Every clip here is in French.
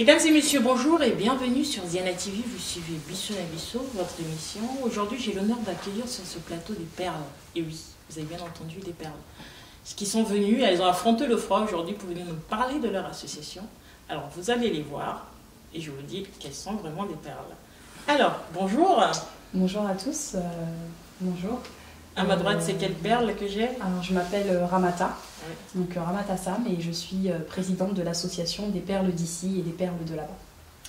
Mesdames et messieurs, bonjour et bienvenue sur Ziana TV. Vous suivez Bissot à Bissot, votre émission. Aujourd'hui, j'ai l'honneur d'accueillir sur ce plateau des perles. Et oui, vous avez bien entendu, des perles. Ce qui sont venues, elles ont affronté le froid aujourd'hui pour venir nous parler de leur association. Alors, vous allez les voir et je vous dis qu'elles sont vraiment des perles. Alors, bonjour. Bonjour à tous. Bonjour. À ma droite, c'est quelle perle que j'ai? Alors, je m'appelle Ramata, Oui. donc Ramata Sam, et je suis présidente de l'association des perles d'ici et des perles de là-bas.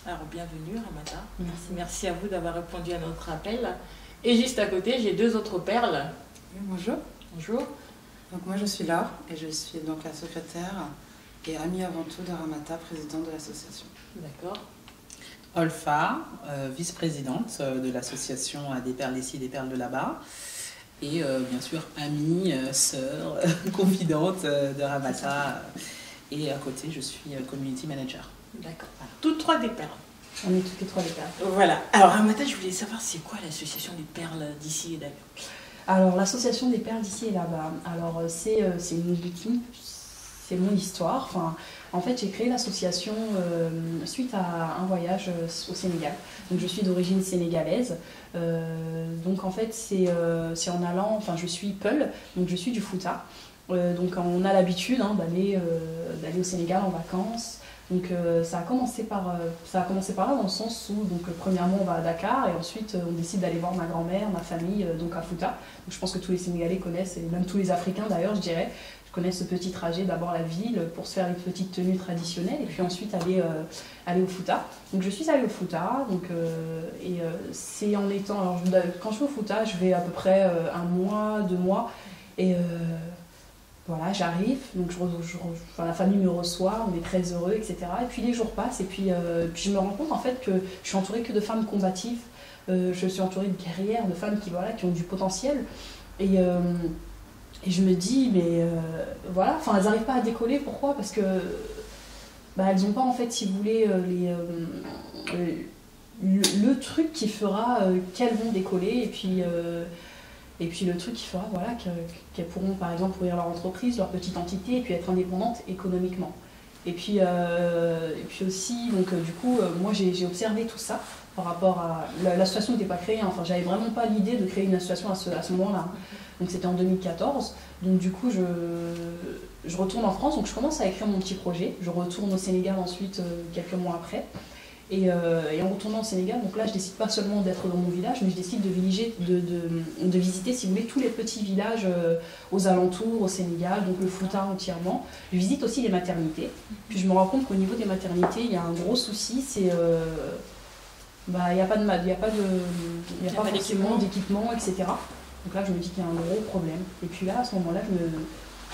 Alors, bienvenue Ramata. Merci. Merci à vous d'avoir répondu à notre appel. Et juste à côté, j'ai deux autres perles. Oui, bonjour. Bonjour. Donc moi je suis Laure et je suis donc la secrétaire et amie avant tout de Ramata, présidente de l'association. D'accord. Olfa, vice-présidente de l'association des perles ici, des perles de là-bas. Et bien sûr, amie, sœur, confidente de Ramata. Et à côté, je suis community manager. D'accord. Toutes trois des perles. On est toutes les trois des perles. Voilà. Alors, Ramata, je voulais savoir, c'est quoi l'association des perles d'ici et d'ailleurs? Alors, l'association des perles d'ici et là-bas, alors c'est mon histoire. Enfin, en fait, j'ai créé l'association suite à un voyage au Sénégal. Donc, je suis d'origine sénégalaise. Donc, en fait, c'est en allant, enfin, je suis Peul, donc je suis du Fouta. Donc, on a l'habitude d'aller au Sénégal en vacances. Donc ça a commencé par là dans le sens où donc premièrement on va à Dakar et ensuite on décide d'aller voir ma grand-mère, ma famille donc à Fouta. Donc, je pense que tous les Sénégalais connaissent et même tous les Africains d'ailleurs je dirais. Je connais ce petit trajet, d'abord la ville pour se faire une petite tenue traditionnelle et puis ensuite aller au Fouta. Donc je suis allée au Fouta c'est en étant alors quand je vais au Fouta je vais à peu près un mois, 2 mois et voilà, j'arrive, donc la famille me reçoit, on est très heureux, etc. Et puis les jours passent, et puis je me rends compte en fait que je suis entourée que de femmes combatives, je suis entourée de guerrières, de femmes qui ont du potentiel. Et je me dis, mais voilà, elles n'arrivent pas à décoller, pourquoi? Parce que elles n'ont pas en fait, si vous voulez, le truc qui fera qu'elles vont décoller, et puis le truc qui fera voilà, qu'elles pourront par exemple ouvrir leur entreprise, leur petite entité et puis être indépendantes économiquement. Et puis aussi, donc du coup, moi j'ai observé tout ça par rapport à... L'association n'était pas créée, enfin j'avais vraiment pas l'idée de créer une association à ce moment-là. Donc c'était en 2014. Donc du coup je retourne en France, donc je commence à écrire mon petit projet. Je retourne au Sénégal ensuite quelques mois après. Et en retournant au Sénégal, donc là je décide pas seulement d'être dans mon village, mais je décide de visiter, si vous voulez, tous les petits villages aux alentours, au Sénégal, donc le Fouta entièrement. Je visite aussi les maternités. Puis je me rends compte qu'au niveau des maternités, il y a un gros souci, c'est il n'y a pas forcément d'équipement, etc. Donc là je me dis qu'il y a un gros problème. Et puis là, à ce moment-là,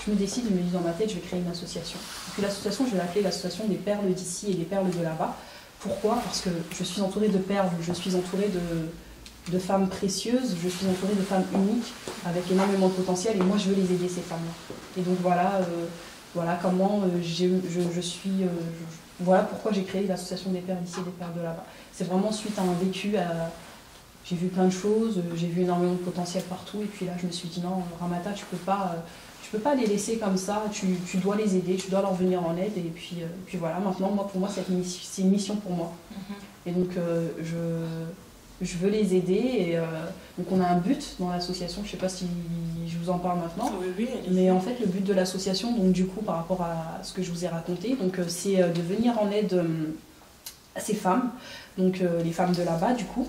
je me décide, je me dis dans ma tête, je vais créer une association. Et puis l'association, je vais l'appeler l'association des perles d'ici et des perles de là-bas. Pourquoi? Parce que je suis entourée de perles, je suis entourée de femmes précieuses, je suis entourée de femmes uniques, avec énormément de potentiel, et moi je veux les aider, ces femmes-là. Et donc voilà comment voilà pourquoi j'ai créé l'association des perles d'ici et des perles de là-bas. C'est vraiment suite à un vécu, j'ai vu plein de choses, j'ai vu énormément de potentiel partout, et puis là je me suis dit non, Ramata, tu peux pas les laisser comme ça, tu dois les aider, tu dois leur venir en aide, et puis voilà, maintenant, pour moi, c'est une mission pour moi. Et donc, je veux les aider, et donc on a un but dans l'association, je ne sais pas si je vous en parle maintenant, Oui, mais en fait, le but de l'association, donc du coup, par rapport à ce que je vous ai raconté, donc c'est de venir en aide à ces femmes, donc les femmes de là-bas, du coup,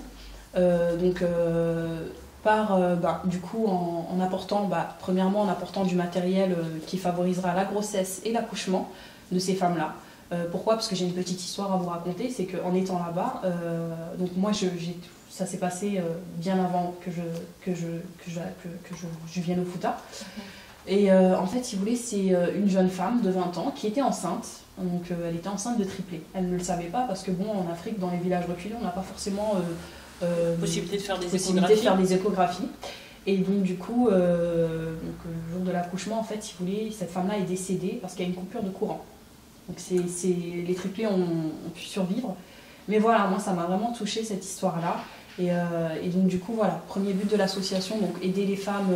du coup, en apportant, premièrement en apportant du matériel qui favorisera la grossesse et l'accouchement de ces femmes-là. Pourquoi? Parce que j'ai une petite histoire à vous raconter, c'est qu'en étant là-bas, donc moi ça s'est passé bien avant que je vienne au Fouta. Et en fait, si vous voulez, c'est une jeune femme de 20 ans qui était enceinte. Donc elle était enceinte de triplé. Elle ne le savait pas parce que bon, en Afrique, dans les villages reculés, on n'a pas forcément... possibilité de faire des échographies. Et donc du coup, le jour de l'accouchement, en fait, si vous voulez, cette femme-là est décédée parce qu'il y a une coupure de courant. Donc les triplés ont pu survivre. Mais voilà, moi ça m'a vraiment touchée cette histoire-là. Et donc du coup, voilà, premier but de l'association, donc aider les femmes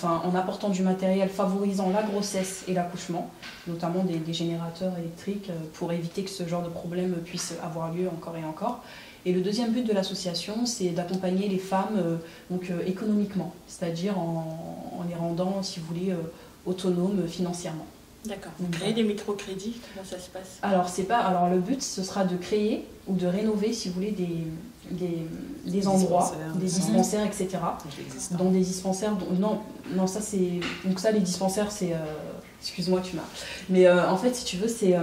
en apportant du matériel favorisant la grossesse et l'accouchement, notamment des générateurs électriques pour éviter que ce genre de problème puisse avoir lieu encore et encore. Et le deuxième but de l'association, c'est d'accompagner les femmes économiquement, c'est-à-dire en les rendant, si vous voulez, autonomes financièrement. D'accord. Vous créez des microcrédits, comment ça se passe? Alors le but, ce sera de créer ou de rénover, si vous voulez, des endroits, des dispensaires, etc. Dans des dispensaires, non, ça c'est... Donc ça, les dispensaires, c'est... excuse-moi, tu m'as... Mais en fait, si tu veux, c'est...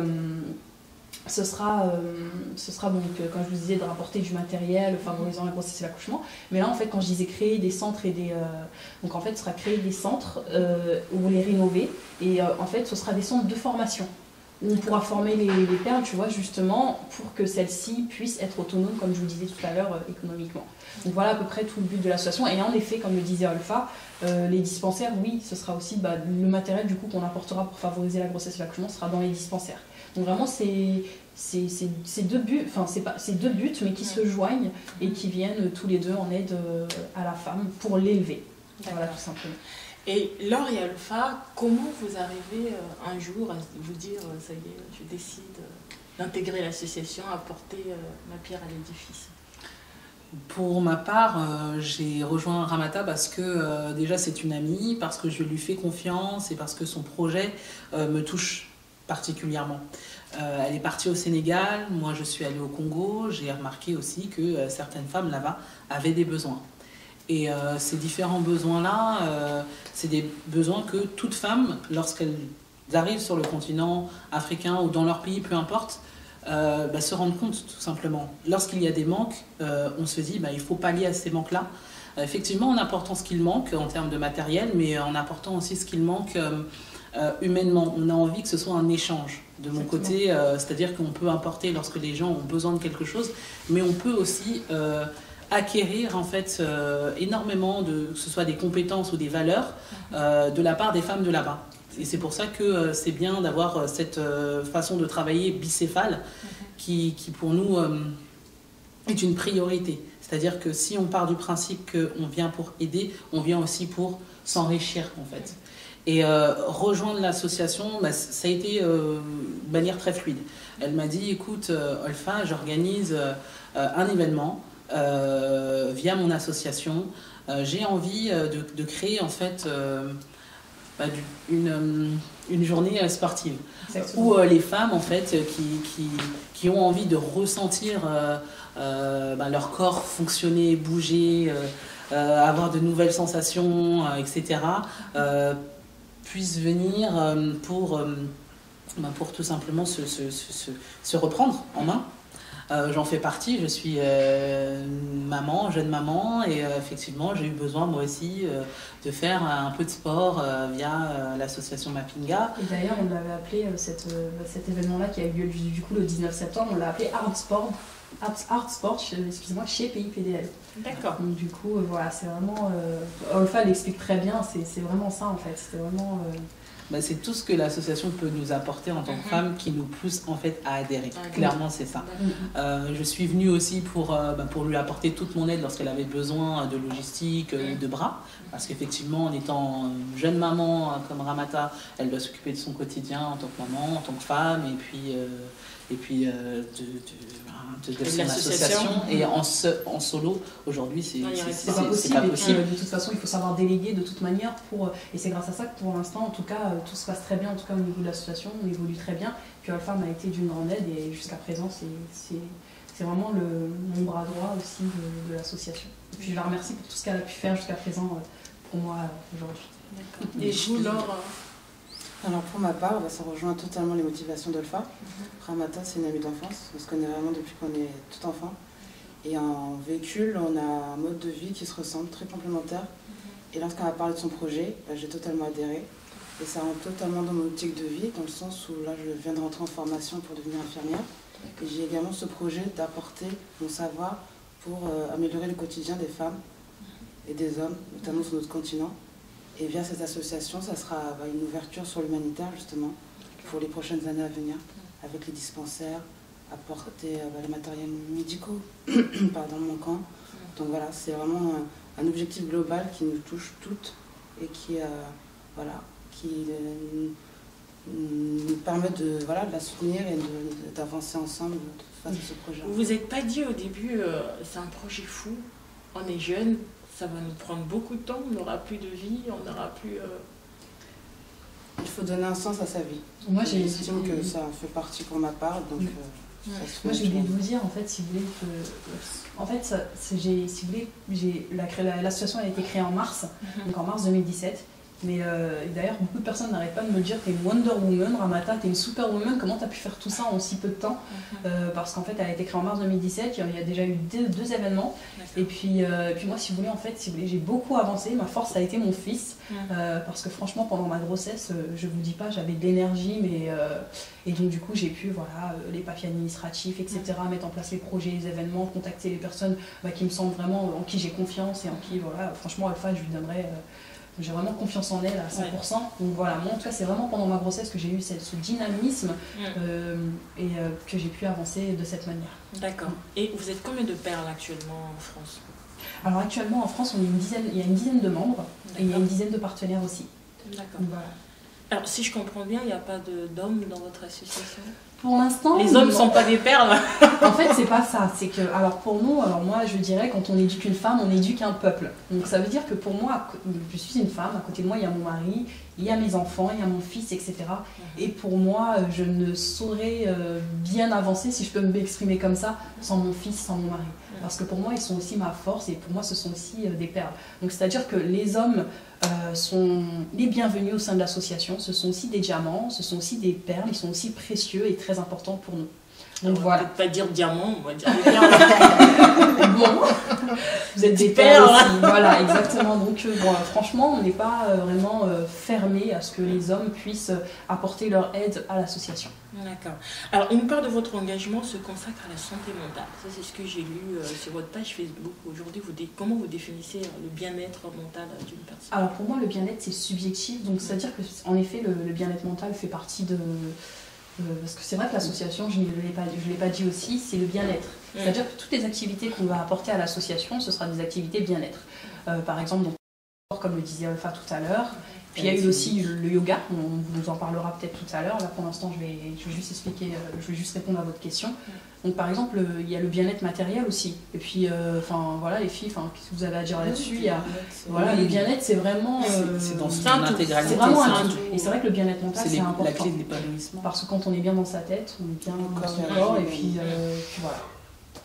Ce sera donc, comme je vous disais, de rapporter du matériel favorisant la grossesse et l'accouchement. Mais là, en fait, quand je disais créer des centres et des... donc, en fait, ce sera créer des centres où les rénover. Et en fait, ce sera des centres de formation où on pourra former les perles, tu vois, justement, pour que celles-ci puissent être autonomes, comme je vous disais tout à l'heure, économiquement. Donc, voilà à peu près tout le but de l'association. Et en effet, comme le disait Olfa, les dispensaires, oui, ce sera aussi le matériel, du coup, qu'on apportera pour favoriser la grossesse et l'accouchement sera dans les dispensaires. Donc vraiment, c'est deux buts, mais qui se joignent et qui viennent tous les deux en aide à la femme pour l'élever. Voilà, tout simplement. Et Laure et Olfa, comment vous arrivez un jour à vous dire, ça y est, je décide d'intégrer l'association, apporter ma pierre à l'édifice? Pour ma part, j'ai rejoint Ramata parce que déjà c'est une amie, parce que je lui fais confiance et parce que son projet me touche particulièrement. Elle est partie au Sénégal, moi je suis allée au Congo, j'ai remarqué aussi que certaines femmes là-bas avaient des besoins. Et ces différents besoins-là, c'est des besoins que toute femme, lorsqu'elles arrivent sur le continent africain ou dans leur pays, peu importe, se rendent compte tout simplement. Lorsqu'il y a des manques, on se dit il faut pallier à ces manques-là. Effectivement, en apportant ce qu'il manque en termes de matériel, mais en apportant aussi ce qu'il manque humainement. On a envie que ce soit un échange. De mon côté, c'est-à-dire qu'on peut apporter lorsque les gens ont besoin de quelque chose, mais on peut aussi acquérir en fait énormément que ce soit des compétences ou des valeurs de la part des femmes de là-bas. Et c'est pour ça que c'est bien d'avoir cette façon de travailler bicéphale qui pour nous est une priorité. C'est-à-dire que si on part du principe qu'on vient pour aider, on vient aussi pour s'enrichir en fait. Et rejoindre l'association, ça a été de manière très fluide. Elle m'a dit, écoute, Olfa, j'organise un événement via mon association. J'ai envie de créer en fait une journée sportive. Exactement. Où les femmes en fait qui ont envie de ressentir leur corps fonctionner, bouger, avoir de nouvelles sensations, etc. Puissent venir pour tout simplement se reprendre en main. J'en fais partie, je suis jeune maman, et effectivement j'ai eu besoin moi aussi de faire un peu de sport via l'association Mapinga. Et d'ailleurs on l'avait appelé cet événement-là qui a eu lieu du coup le 19 septembre, on l'a appelé Art Sport, excusez-moi, chez PIPDL. D'accord. Donc du coup voilà, c'est vraiment Olfa l'explique très bien, c'est vraiment ça en fait, c'est vraiment c'est tout ce que l'association peut nous apporter en tant que femme qui nous pousse en fait à adhérer. Clairement, c'est ça. Je suis venue aussi pour lui apporter toute mon aide lorsqu'elle avait besoin de logistique, de bras. Parce qu'effectivement, en étant jeune maman comme Ramata, elle doit s'occuper de son quotidien en tant que maman, en tant que femme, et puis de son association. Et en solo, aujourd'hui, c'est pas possible. De toute façon, il faut savoir déléguer de toute manière. Et c'est grâce à ça que pour l'instant, en tout cas, tout se passe très bien. En tout cas, au niveau de l'association, on évolue très bien. Puis Olfa m'a été d'une grande aide et jusqu'à présent, c'est vraiment mon bras droit aussi de l'association. Et puis je la remercie pour tout ce qu'elle a pu faire jusqu'à présent pour moi aujourd'hui. Et vous, Laure? Alors pour ma part, ça rejoint totalement les motivations d'Olfa. Ramata, c'est une amie d'enfance, on se connaît vraiment depuis qu'on est tout enfant. Et en véhicule, on a un mode de vie qui se ressemble, très complémentaire. Et lorsqu'elle a parlé de son projet, j'ai totalement adhéré. Et ça rentre totalement dans mon optique de vie, dans le sens où là, je viens de rentrer en formation pour devenir infirmière. Et j'ai également ce projet d'apporter mon savoir pour améliorer le quotidien des femmes et des hommes, notamment sur notre continent. Et via cette association, ça sera une ouverture sur l'humanitaire, justement, pour les prochaines années à venir, avec les dispensaires, apporter les matériels médicaux manquants, Donc voilà, c'est vraiment un objectif global qui nous touche toutes et qui, voilà, qui nous permet de la soutenir et d'avancer ensemble face à ce projet. Vous vous êtes pas dit au début, c'est un projet fou, on est jeunes, ça va nous prendre beaucoup de temps, on n'aura plus de vie, on n'aura plus... Il faut donner un sens à sa vie. Moi, j'estime que ça fait partie pour ma part, donc moi j'ai oublié de vous dire, en fait, si vous voulez, en fait, si vous voulez, l'association a été créée en mars, donc en mars 2017. Mais d'ailleurs, beaucoup de personnes n'arrêtent pas de me dire t'es une Wonder Woman, Ramata, t'es une Superwoman, comment t'as pu faire tout ça en si peu de temps? Parce qu'en fait, elle a été créée en mars 2017, il y a déjà eu deux événements. Et puis moi, si vous voulez, j'ai beaucoup avancé. Ma force a été mon fils, parce que franchement, pendant ma grossesse, je vous dis pas, j'avais de l'énergie, et donc du coup, j'ai pu, les papiers administratifs, etc., mettre en place les projets, les événements, contacter les personnes qui me semblent vraiment, en qui j'ai confiance et en qui, franchement, Alpha, je lui donnerais... J'ai vraiment confiance en elle à 100%. Donc voilà, moi en tout cas, c'est vraiment pendant ma grossesse que j'ai eu ce dynamisme et que j'ai pu avancer de cette manière. D'accord. Et vous êtes combien de perles actuellement en France? Alors actuellement en France, il y a une dizaine de membres et il y a une dizaine de partenaires aussi. D'accord. Voilà. Alors si je comprends bien, il n'y a pas d'hommes dans votre association? Pour l'instant, les hommes ne sont pas des perles. En fait, c'est pas ça. C'est que, pour nous, moi, je dirais, quand on éduque une femme, on éduque un peuple. Donc, ça veut dire que pour moi, je suis une femme. À côté de moi, il y a mon mari, il y a mes enfants, il y a mon fils, etc. Et pour moi, je ne saurais bien avancer, si je peux m'exprimer comme ça, sans mon fils, sans mon mari. Parce que pour moi, ils sont aussi ma force et pour moi, ce sont aussi des perles. Donc, c'est-à-dire que les hommes sont les bienvenus au sein de l'association. Ce sont aussi des diamants, ce sont aussi des perles, ils sont aussi précieux et très importants pour nous. Donc on voilà. Va pas dire diamant, on va dire des perles. Bon, vous êtes des perles aussi. Voilà, exactement. Donc franchement, on n'est pas vraiment fermé à ce que les hommes puissent apporter leur aide à l'association. D'accord. Alors, une part de votre engagement se consacre à la santé mentale. Ça, c'est ce que j'ai lu sur votre page Facebook. Aujourd'hui, comment vous définissez le bien-être mental d'une personne? Alors, pour moi, le bien-être, c'est subjectif. Donc, c'est-à-dire qu'en effet, le bien-être mental fait partie de... parce que c'est vrai que l'association, je ne l'ai pas dit aussi, c'est le bien-être. C'est-à-dire que toutes les activités qu'on va apporter à l'association, ce sera des activités bien-être. Par exemple, comme le disait Alpha tout à l'heure. Puis il y a eu aussi le yoga, on vous en parlera peut-être tout à l'heure. Là pour l'instant je vais juste expliquer, je vais juste répondre à votre question. Donc par exemple il y a le bien-être matériel aussi. Et puis voilà les filles, qu'est-ce que vous avez à dire là-dessus? Le bien-être c'est vraiment c'est dans son intégralité. C'est vraiment un tout. Et c'est vrai que le bien-être mental c'est important. La clé de l'épanouissement. Parce que quand on est bien dans sa tête, on est bien dans son corps et puis voilà,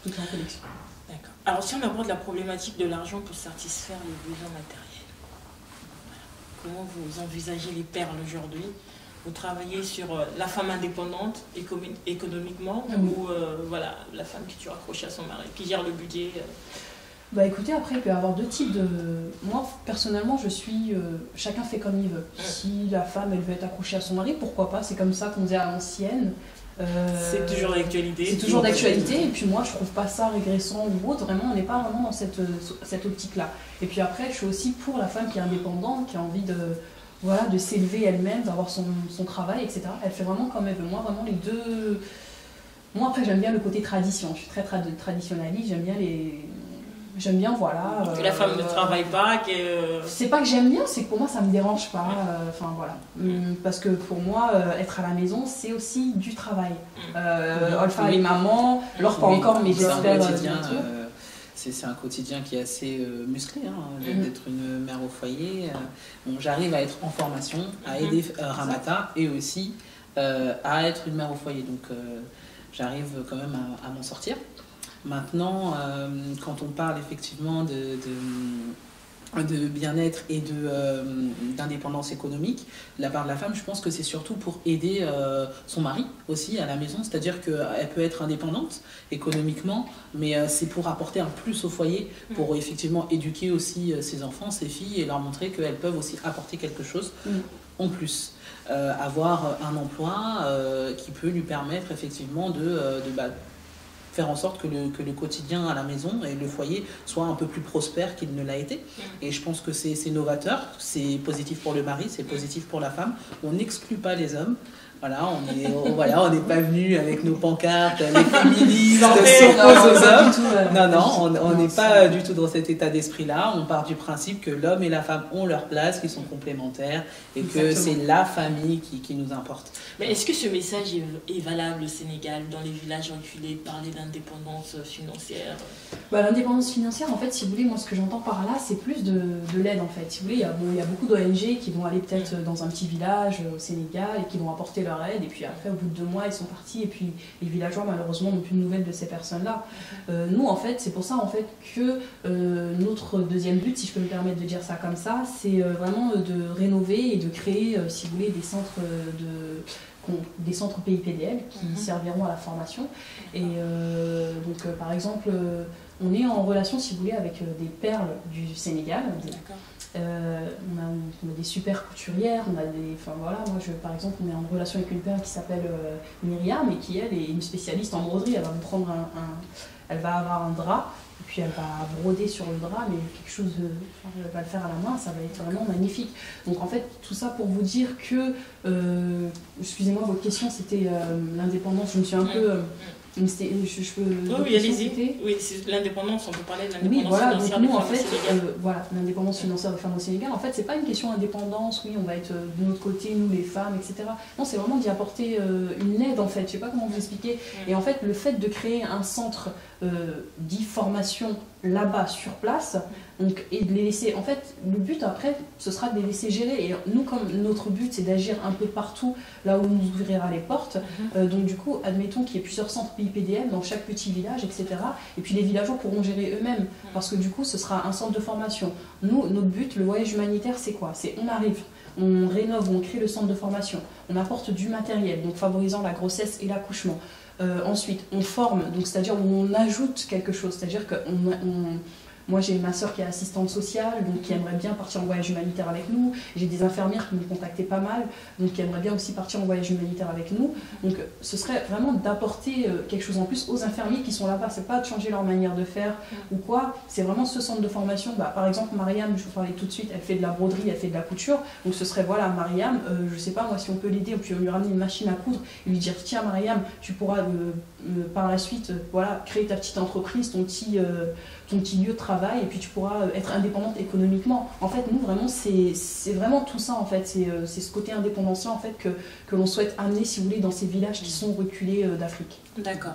tout est en connexion. D'accord. Alors si on aborde la problématique de l'argent pour satisfaire les besoins matériels. Comment vous envisagez les perles aujourd'hui? Vous travaillez sur la femme indépendante économiquement ou la femme qui tue accrochée à son mari, qui gère le budget? Écoutez, après il peut y avoir deux types de... Moi personnellement je suis... chacun fait comme il veut. Si la femme elle veut être accrochée à son mari, pourquoi pas? C'est comme ça qu'on faisait à l'ancienne. C'est toujours d'actualité. C'est toujours d'actualité et puis moi je trouve pas ça régressant ou autre, vraiment on n'est pas vraiment dans cette optique là. Et puis après je suis aussi pour la femme qui est indépendante, qui a envie de s'élever elle-même, d'avoir son travail, etc. Elle fait vraiment comme elle veut. Moi vraiment les deux... Moi après j'aime bien le côté tradition, je suis très traditionnaliste, j'aime bien que la femme ne travaille pas, c'est pas que j'aime bien, c'est que pour moi ça me dérange pas. Parce que pour moi, être à la maison, c'est aussi du travail. Alpha et maman, Laure pas encore, mais j'espère. C'est un quotidien qui est assez musclé, d'être une mère au foyer. J'arrive à être en formation, à aider Ramata et aussi à être une mère au foyer. Donc j'arrive quand même à m'en sortir. Maintenant, quand on parle effectivement de bien-être et d'indépendance économique, de la part de la femme, je pense que c'est surtout pour aider son mari aussi à la maison, c'est-à-dire qu'elle peut être indépendante économiquement, mais c'est pour apporter un plus au foyer, pour effectivement éduquer aussi ses enfants, ses filles, et leur montrer qu'elles peuvent aussi apporter quelque chose en plus. Avoir un emploi qui peut lui permettre effectivement de faire en sorte que le quotidien à la maison et le foyer soit un peu plus prospère qu'il ne l'a été. Et je pense que c'est novateur, c'est positif pour le mari, c'est positif pour la femme. On n'exclut pas les hommes. Voilà, on n'est pas venu avec nos pancartes, les féministes s'opposent aux hommes. Non, on n'est pas du tout dans cet état d'esprit-là. On part du principe que l'homme et la femme ont leur place, qu'ils sont complémentaires et que c'est la famille qui nous importe. Mais est-ce que ce message est valable au Sénégal, dans les villages reculés, parler d'indépendance financière? L'indépendance financière, en fait, si vous voulez, moi ce que j'entends par là, c'est plus de l'aide en fait. Si vous voulez, il y a beaucoup d'ONG qui vont aller peut-être dans un petit village au Sénégal et qui vont apporter leur aide, et puis après au bout de 2 mois ils sont partis, et puis les villageois malheureusement n'ont plus de nouvelles de ces personnes-là. Nous en fait, c'est pour ça en fait que notre deuxième but, si je peux me permettre de dire ça comme ça, c'est vraiment de rénover et de créer, si vous voulez, des centres PIPDL qui serviront à la formation. Et donc par exemple, on est en relation, si vous voulez, avec des perles du Sénégal. On a des super couturières, par exemple, on est en relation avec une perle qui s'appelle Myriam, et qui, elle, est une spécialiste en broderie. Elle va vous prendre elle va avoir un drap, et puis elle va broder sur le drap, mais quelque chose, elle va le faire à la main, ça va être vraiment magnifique. Donc en fait, tout ça pour vous dire que, excusez-moi, votre question c'était l'indépendance, je me suis un peu... Oui, allez-y. Oui, c'est l'indépendance, on peut parler de l'indépendance financière des femmes au Sénégal. L'indépendance financière des femmes au Sénégal, en fait, c'est pas une question d'indépendance, oui, on va être de notre côté, nous les femmes, etc. Non, c'est vraiment d'y apporter une aide, en fait, je sais pas comment vous expliquer. Et en fait, le fait de créer un centre d'e-formation là-bas, sur place, donc, et de les laisser, en fait, le but après, ce sera de les laisser gérer. Et nous, comme notre but, c'est d'agir un peu partout, là où on nous ouvrira les portes, donc du coup, admettons qu'il y ait plusieurs centres PIPDL dans chaque petit village, etc. Et puis les villageois pourront gérer eux-mêmes, parce que du coup, ce sera un centre de formation. Nous, notre but, le voyage humanitaire, c'est quoi? C'est on arrive, on rénove, on crée le centre de formation, on apporte du matériel, donc favorisant la grossesse et l'accouchement. Ensuite, on forme, donc c'est-à-dire où on ajoute quelque chose, c'est-à-dire que moi, j'ai ma soeur qui est assistante sociale, donc qui aimerait bien partir en voyage humanitaire avec nous. J'ai des infirmières qui me contactaient pas mal, donc qui aimeraient bien aussi partir en voyage humanitaire avec nous. Donc, ce serait vraiment d'apporter quelque chose en plus aux infirmiers qui sont là-bas. C'est pas de changer leur manière de faire ou quoi. C'est vraiment ce centre de formation. Par exemple, Mariam, je vous parlais tout de suite, elle fait de la broderie, elle fait de la couture. Donc, ce serait, voilà, Mariam, je sais pas, moi, si on peut l'aider, on peut lui ramener une machine à coudre et lui dire, tiens, Mariam, tu pourras par la suite, voilà, créer ta petite entreprise, ton petit lieu de travail, et puis tu pourras être indépendante économiquement. En fait, nous, vraiment, c'est vraiment tout ça, en fait. C'est ce côté indépendanciel, en fait, que l'on souhaite amener, si vous voulez, dans ces villages qui sont reculés d'Afrique. D'accord.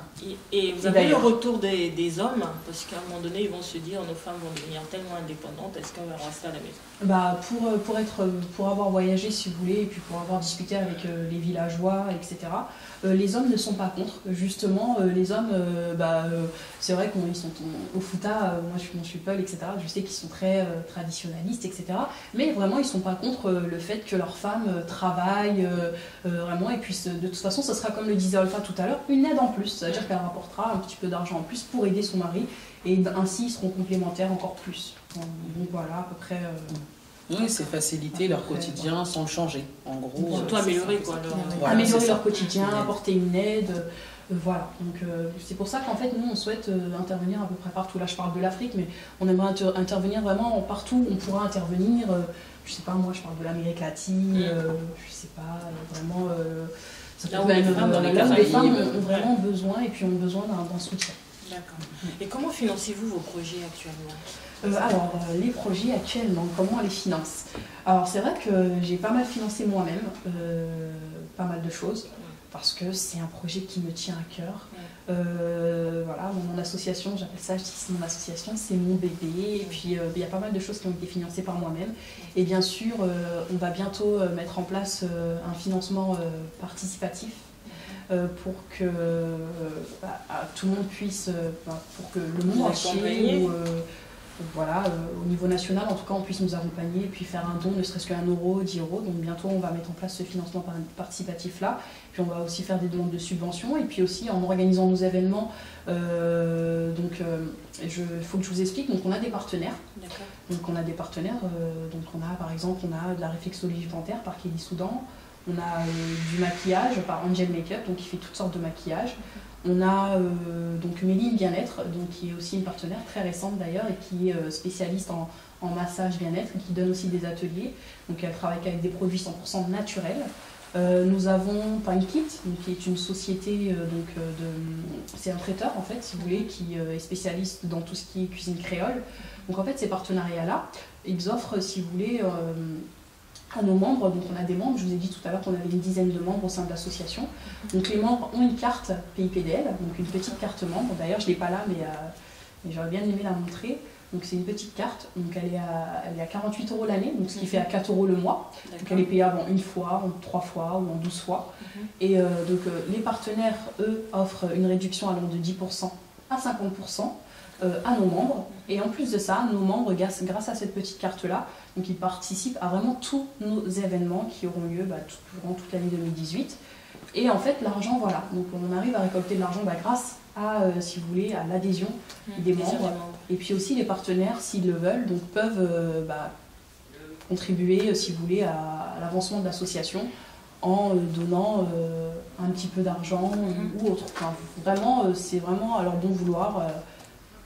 Et vous avez le retour des hommes, parce qu'à un moment donné, ils vont se dire, nos femmes vont devenir tellement indépendantes, est-ce qu'on va rester à la maison? Pour avoir voyagé, si vous voulez, et puis pour avoir discuté avec les villageois, etc., les hommes ne sont pas contre. Justement, les hommes, c'est vrai qu'ils sont au Fouta, moi je suis Peul, etc., je sais qu'ils sont très traditionnalistes, etc., mais vraiment ils ne sont pas contre le fait que leurs femmes travaillent vraiment, et puis de toute façon, ce sera, comme le disait Olfa tout à l'heure, une aide en plus, c'est-à-dire qu'elle rapportera un petit peu d'argent en plus pour aider son mari, et ainsi ils seront complémentaires encore plus. Donc voilà, à peu près... Oui, c'est faciliter leur quotidien sans le changer, en gros. Surtout améliorer, quoi. Améliorer leur quotidien, apporter une aide, voilà. Donc c'est pour ça qu'en fait, nous, on souhaite intervenir à peu près partout. Là, je parle de l'Afrique, mais on aimerait intervenir vraiment partout où on pourra intervenir. Je sais pas, moi, je parle de l'Amérique latine, je sais pas, vraiment... là où les femmes ont vraiment besoin, et puis ont besoin d'un soutien. D'accord. Et comment financez-vous vos projets actuellement? Les projets actuellement, comment on les finance? Alors c'est vrai que j'ai pas mal financé moi-même, pas mal de choses, parce que c'est un projet qui me tient à cœur. Voilà, mon association, j'appelle ça, je dis c'est mon association, c'est mon bébé, et puis il y a pas mal de choses qui ont été financées par moi-même. Et bien sûr, on va bientôt mettre en place un financement participatif, pour que tout le monde puisse, pour que le monde entier, voilà, au niveau national, en tout cas, on puisse nous accompagner et puis faire un don, ne serait-ce qu'un euro, 10 euros. Donc bientôt, on va mettre en place ce financement participatif-là. Puis on va aussi faire des demandes de subventions. Et puis aussi, en organisant nos événements, il faut que je vous explique. Donc on a des partenaires. Donc on a des partenaires. Donc on a, par exemple, de la réflexologie dentaire par Kelly Soudan. On a du maquillage par Angel Makeup, donc qui fait toutes sortes de maquillage. On a donc Méline Bien-être, donc qui est aussi une partenaire très récente d'ailleurs, et qui est spécialiste en massage bien-être, et qui donne aussi des ateliers. Donc elle travaille avec des produits 100% naturels. Nous avons Pinekit, qui est une société, c'est un traiteur en fait, si vous voulez, qui est spécialiste dans tout ce qui est cuisine créole. Donc en fait, ces partenariats-là, ils offrent, si vous voulez, à nos membres, donc on a des membres, je vous ai dit tout à l'heure qu'on avait une dizaine de membres au sein de l'association. Donc les membres ont une carte PIPDL, donc une petite carte membre. D'ailleurs, je ne l'ai pas là, mais j'aurais bien aimé la montrer. Donc c'est une petite carte, donc elle est à 48 € l'année, donc ce qui fait à 4 € le mois. Donc elle est payable en 1 fois, en 3 fois ou en 12 fois. Et les partenaires, eux, offrent une réduction allant de 10% à 50% à nos membres. Et en plus de ça, nos membres, grâce à cette petite carte-là, donc ils participent à vraiment tous nos événements qui auront lieu durant toute l'année 2018. Et en fait, l'argent, voilà, donc on arrive à récolter de l'argent grâce à, si vous voulez, à l'adhésion des membres. Et puis aussi les partenaires, s'ils le veulent, donc peuvent contribuer, si vous voulez, à l'avancement de l'association en donnant un petit peu d'argent ou autre. Enfin, vraiment, c'est vraiment à leur bon vouloir.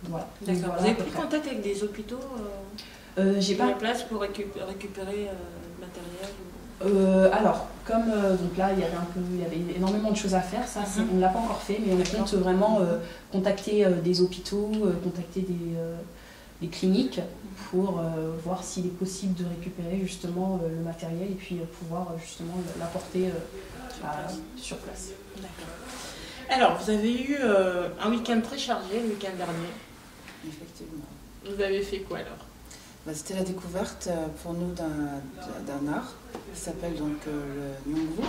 Voilà. D'accord. Voilà, Vous avez pris contact avec des hôpitaux j'ai pas la place pour récupérer le matériel alors, comme donc là, il y avait énormément de choses à faire, ça, on ne l'a pas encore fait, mais on compte vraiment contacter des hôpitaux, contacter des cliniques pour voir s'il est possible de récupérer justement le matériel et puis pouvoir justement l'apporter sur place. D'accord. Alors, vous avez eu un week-end très chargé le week-end dernier. Effectivement. Vous avez fait quoi alors? C'était la découverte pour nous d'un art qui s'appelle donc le Nyongwu,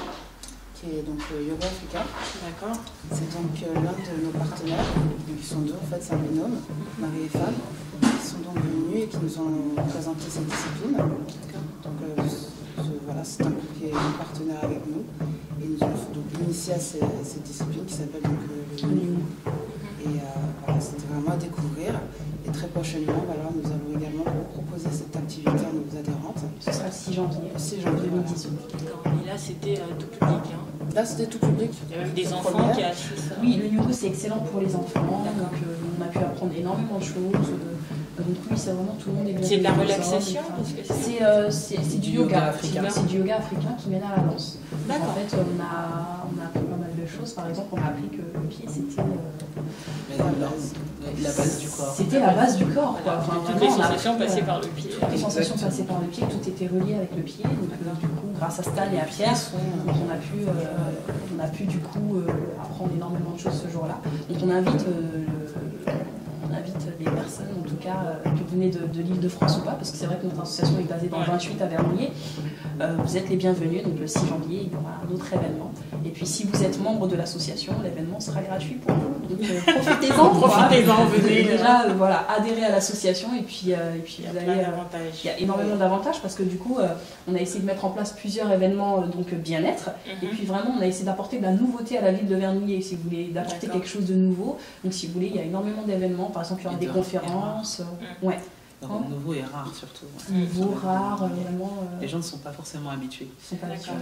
qui est donc le yoga africain. D'accord. C'est donc l'un de nos partenaires, donc ils sont deux en fait, c'est un binôme, mari et femme, qui sont donc venus et qui nous ont présenté cette discipline. Donc voilà, c'est un couple qui est partenaire avec nous et nous avons donc initié à cette discipline qui s'appelle donc le Nyongwu. Et voilà, c'était vraiment à découvrir. Et très prochainement, voilà, nous allons également proposer cette activité à nos adhérentes. Ce sera le 6 janvier, 6 janvier 2018. D'accord. Et là, c'était tout public. Hein. Là, c'était tout public. Il y a même des enfants qui assistent. Oui, le Nyongwu, c'est excellent pour les enfants. Donc, on a pu apprendre énormément de choses. Donc oui, c'est vraiment tout le monde est bien. C'est de la relaxation c'est du yoga africain. C'est du yoga africain qui mène à la danse. Donc, D'accord. en fait, on a appris pas mal de choses. Par exemple, on a appris que le pied, c'était la base du corps. C'était la base du corps. Quoi. Enfin, Toutes les vraiment, sensations passaient par le pied. Toutes les sensations passaient par le pied, tout était relié avec le pied. Donc, du coup, grâce à Stan et à Pierre, donc, on a pu du coup apprendre énormément de choses ce jour-là. Donc on invite les personnes, en tout cas, que vous venez de l'Île-de-France ou pas, parce que c'est vrai que notre association est basée dans le 28 à Vernouillet. Vous êtes les bienvenus, donc le 6 janvier, il y aura un autre événement. Et puis si vous êtes membre de l'association, l'événement sera gratuit pour vous. Donc profitez-en. Profitez-en, venez. Déjà, voilà, adhérez à l'association et puis vous allez... Il y a énormément d'avantages parce que du coup, on a essayé de mettre en place plusieurs événements donc bien-être. Et puis vraiment, on a essayé d'apporter de la nouveauté à la ville de Vernouillet, si vous voulez, d'apporter quelque chose de nouveau. Donc si vous voulez, il y a énormément d'événements. Par exemple, il y aura des conférences. Ouais. Donc, le nouveau est rare surtout. Nouveau, rare, vraiment. Les gens ne sont pas forcément habitués D'accord.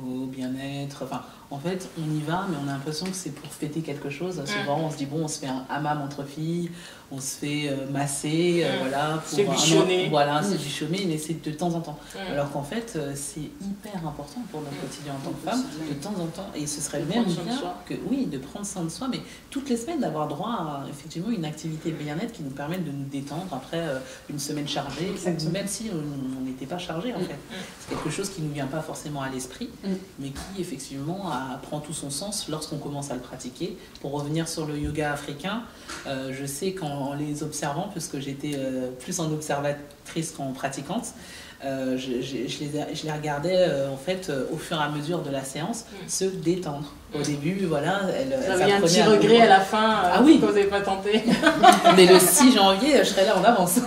au bien-être. Enfin, en fait, on y va, mais on a l'impression que c'est pour fêter quelque chose. Souvent, on se dit, bon, on se fait un hammam entre filles, on se fait masser, voilà. C'est bichonné. Voilà, c'est bichonné, mais c'est de temps en temps. Alors qu'en fait, c'est hyper important pour notre quotidien en tant que femme, de temps en temps. Et ce serait même bien que, oui, de prendre soin de soi, mais toutes les semaines d'avoir droit à effectivement une activité bien-être qui nous permette de nous détendre après une semaine chargée, même si on n'était pas chargé en fait. C'est quelque chose qui ne nous vient pas forcément à l'esprit, mais qui effectivement prend tout son sens lorsqu'on commence à le pratiquer. Pour revenir sur le yoga africain, je sais qu'en les observant, puisque j'étais plus en observatrice qu'en pratiquante, je les regardais en fait au fur et à mesure de la séance se détendre. Au début, voilà, vous avez un petit regret à la fin que vous n'avez pas tenté. Mais le 6 janvier, je serai là en avance.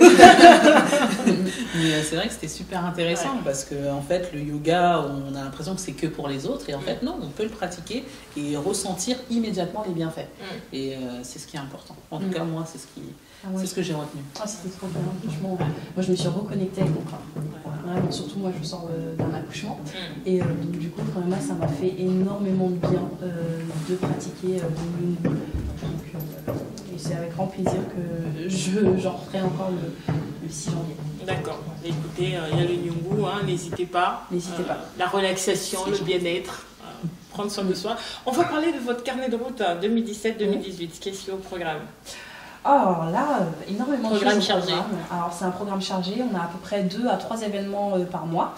Mais c'est vrai que c'était super intéressant parce que en fait, le yoga, on a l'impression que c'est que pour les autres et en fait non, on peut le pratiquer et ressentir immédiatement les bienfaits. Et c'est ce qui est important. En tout cas, moi, c'est ce que j'ai retenu. C'était trop bien, franchement. Moi, je me suis reconnectée avec mon corps. Vraiment, surtout moi, je sors d'un accouchement. Et donc, du coup, vraiment, ça m'a fait énormément de bien de pratiquer de Nyongwu. Et c'est avec grand plaisir que j'en referai encore le 6 janvier. D'accord. Écoutez, il y a le Nyungu, hein, n'hésitez pas. N'hésitez pas. La relaxation, le bien-être, prendre soin de soi. On va parler de votre carnet de route 2017-2018. Qu'est-ce qu'il y a au programme? Alors là, énormément de Programme choses au chargé. programme. Alors c'est un programme chargé, on a à peu près 2 à 3 événements par mois.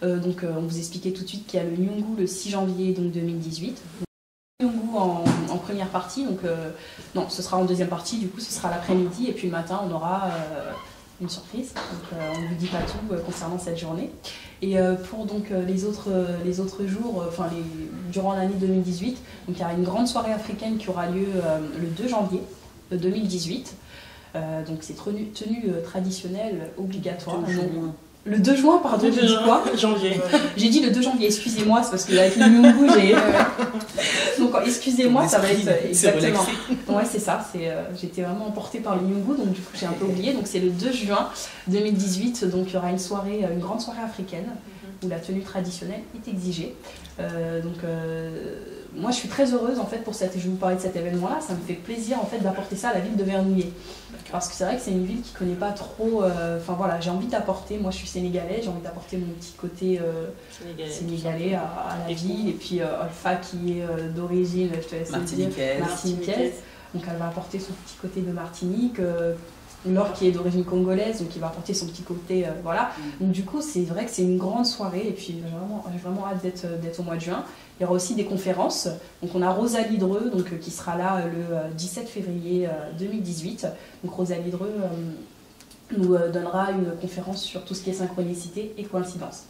Donc on vous expliquait tout de suite qu'il y a le Nyungu le 6 janvier donc 2018. Nyungu en première partie, donc non, ce sera en deuxième partie, du coup ce sera l'après-midi et puis le matin on aura une surprise. Donc on ne vous dit pas tout concernant cette journée. Et pour donc les autres jours, durant l'année 2018, donc il y aura une grande soirée africaine qui aura lieu le 2 janvier 2018. Donc c'est tenue traditionnelle obligatoire. Le 2 juin, pardon, j'ai dit quoi? Janvier. J'ai dit le 2 janvier, excusez-moi, c'est parce qu'avec le Nyungu, j'ai... Donc excusez-moi, ça va être exactement... Ouais, c'est ça, j'étais vraiment emportée par le Nyungu, donc du coup j'ai un peu oublié. Donc c'est le 2 juin 2018, donc il y aura une grande soirée africaine, où la tenue traditionnelle est exigée. Moi je suis très heureuse en fait je vais vous parler de cet événement-là, ça me fait plaisir en fait d'apporter ça à la ville de Vernouillet. Parce que c'est vrai que c'est une ville qui ne connaît pas trop, j'ai envie d'apporter, moi je suis sénégalaise, j'ai envie d'apporter mon petit côté sénégalais à la ville. Et puis Olfa qui est d'origine, je te laisse le dire, martiniquaise. Donc elle va apporter son petit côté de Martinique. Laure qui est d'origine congolaise, donc il va apporter son petit côté, voilà. Donc du coup, c'est vrai que c'est une grande soirée, et puis j'ai vraiment hâte d'être au mois de juin. Il y aura aussi des conférences, donc on a Rosalie Dreux, donc, qui sera là le 17 février 2018. Donc Rosalie Dreux nous donnera une conférence sur tout ce qui est synchronicité et coïncidence.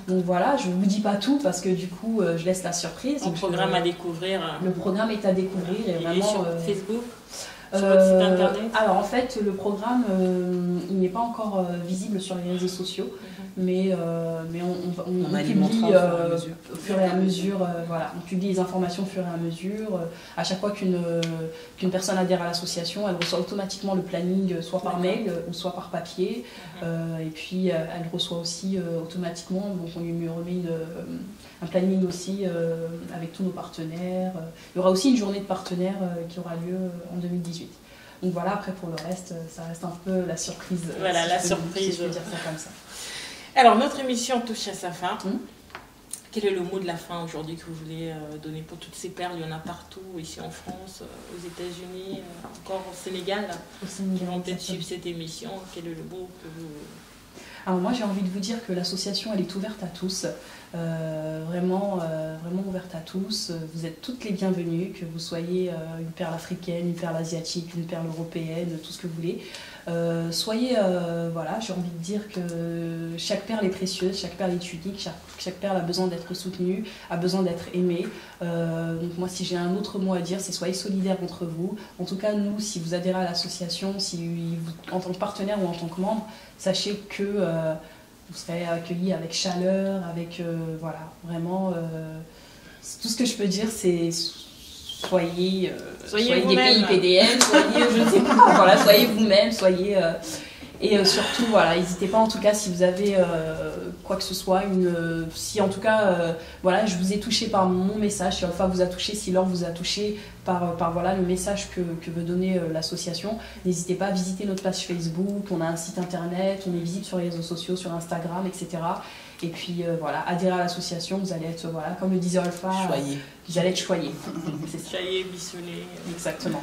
Donc voilà, je ne vous dis pas tout, parce que du coup, je laisse la surprise. Le programme à découvrir. Le programme est à découvrir, et il vraiment... est sur Facebook. Sur votre site internet? Alors en fait, le programme, il n'est pas encore visible sur les réseaux sociaux, mais on publie au fur et à mesure. Voilà, on publie les informations au fur et à mesure. À chaque fois qu'une personne adhère à l'association, elle reçoit automatiquement le planning, soit par mail ou soit par papier. Et puis elle reçoit aussi automatiquement, donc on lui remet un planning aussi avec tous nos partenaires. Il y aura aussi une journée de partenaires qui aura lieu en 2018. Donc voilà, après pour le reste, ça reste un peu la surprise. Voilà, la surprise. Si je peux dire ça comme ça. Alors, notre émission touche à sa fin. Quel est le mot de la fin aujourd'hui que vous voulez donner pour toutes ces perles? Il y en a partout, ici en France, aux États-Unis, encore au Sénégal. Qui vont peut-être suivre cette émission. Quel est le mot que vous... Alors moi j'ai envie de vous dire que l'association elle est ouverte à tous, vraiment ouverte à tous. Vous êtes toutes les bienvenues, que vous soyez une perle africaine, une perle asiatique, une perle européenne, tout ce que vous voulez. Voilà, j'ai envie de dire que chaque perle est précieuse, chaque perle est unique, chaque perle a besoin d'être soutenue, a besoin d'être aimée. Donc moi si j'ai un autre mot à dire, c'est soyez solidaires entre vous. En tout cas nous, si vous adhérez à l'association, en tant que partenaire ou en tant que membre, sachez que vous serez accueillis avec chaleur, voilà, vraiment, tout ce que je peux dire c'est soyez des PIPDN, soyez, je ne sais pas, voilà, soyez vous-même, et surtout, voilà, n'hésitez pas en tout cas si vous avez quoi que ce soit, si en tout cas, voilà, je vous ai touché par mon message, si Olfa vous a touché, si Laure vous a touché par voilà, le message que veut donner l'association, n'hésitez pas à visiter notre page Facebook, on a un site internet, on est visible sur les réseaux sociaux, sur Instagram, etc. Et puis voilà, adhérez à l'association, vous allez être, voilà, comme le disait Olfa, vous allez être choyés. Choyés, biçonnés. Exactement.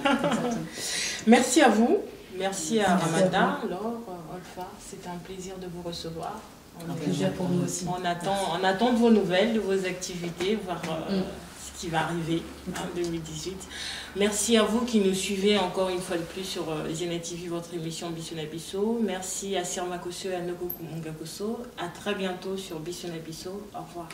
Merci à vous. Merci à Ramata, Laure, Olfa. C'était un plaisir de vous recevoir. Un plaisir pour nous aussi. On attend de vos nouvelles, de vos activités, voir ce qui va arriver en 2018. Merci à vous qui nous suivez encore une fois de plus sur Ziena TV, votre émission Bissona Bisso. Merci à Sir Makosso et à Nogo Mungakoso. À très bientôt sur Bissona Bisso. Au revoir.